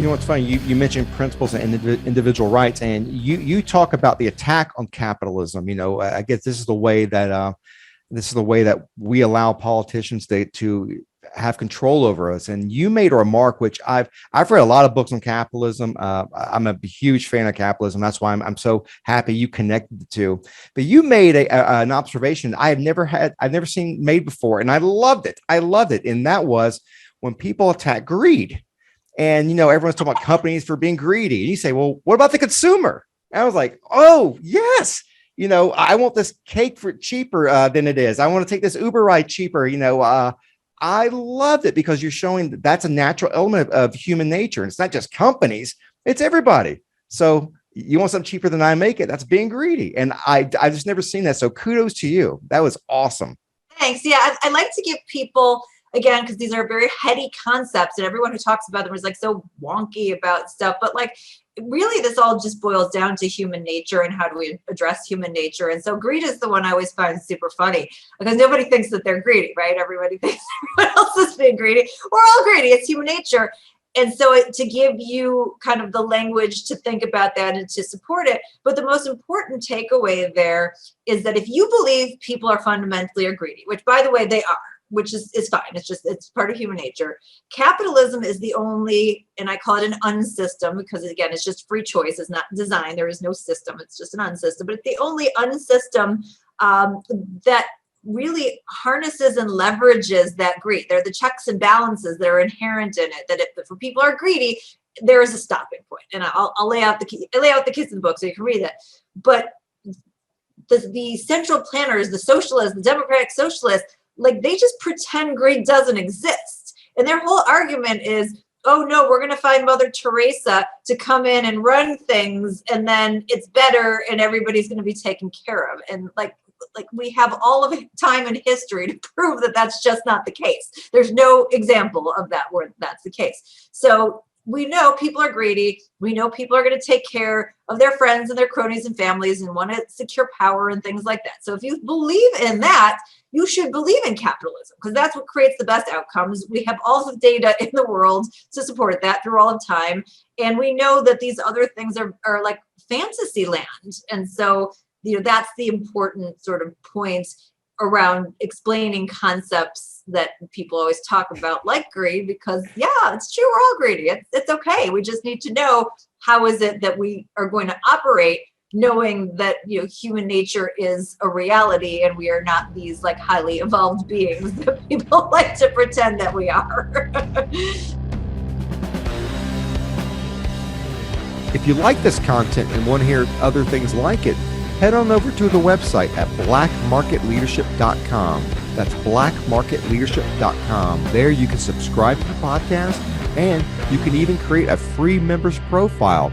You know what's funny? You mentioned principles and individual rights, and you talk about the attack on capitalism. I guess this is the way that we allow politicians to have control over us. And you made a remark, which I've read a lot of books on capitalism. I'm a huge fan of capitalism. That's why I'm so happy you connected the two. But you made an observation I've never seen made before, and I loved it. And that was when people attack greed. And, everyone's talking about companies for being greedy. And you say, well, what about the consumer? And I was like, oh, yes. I want this cake for cheaper than it is. I want to take this Uber ride cheaper. I loved it because you're showing that that's a natural element of human nature. And it's not just companies, it's everybody. So you want something cheaper than I make it. That's being greedy. And I've just never seen that. So kudos to you. That was awesome. Thanks. Yeah, I like to give people, again, because these are very heady concepts and everyone who talks about them is like so wonky about stuff. But like, really, this all just boils down to human nature and how do we address human nature. And so greed is the one I always find super funny because nobody thinks that they're greedy, right? Everybody thinks everyone else is being greedy. We're all greedy. It's human nature. And so to give you kind of the language to think about that and to support it. But the most important takeaway there is that if you believe people are fundamentally greedy, which by the way, they are, which is fine. It's part of human nature. Capitalism is the only, and I call it an unsystem because again, it's just free choice. It's not design. There is no system. It's just an unsystem, but it's the only unsystem that really harnesses and leverages that greed. They're the checks and balances that are inherent in it, that if people are greedy, there is a stopping point. And I'll lay out the kids in the book so you can read it. But the central planners, the socialists, the democratic socialists, like they just pretend greed doesn't exist. And their whole argument is, oh no, we're going to find Mother Teresa to come in and run things and then it's better and everybody's going to be taken care of. And like we have all of time and history to prove that that's just not the case. There's no example of that where that's the case. So we know people are greedy. We know people are going to take care of their friends and their cronies and families and want to secure power and things like that. So if you believe in that, you should believe in capitalism because that's what creates the best outcomes. We have all the data in the world to support that through all of time. And we know that these other things are like fantasy land. And so, that's the important sort of point around explaining concepts that people always talk about like greed, because yeah, it's true. We're all greedy. It's okay. We just need to know how is it that we are going to operate knowing that, human nature is a reality and we are not these like highly evolved beings that people like to pretend that we are. If you like this content and want to hear other things like it, head on over to the website at blackmarketleadership.com. That's blackmarketleadership.com. There you can subscribe to the podcast and you can even create a free members profile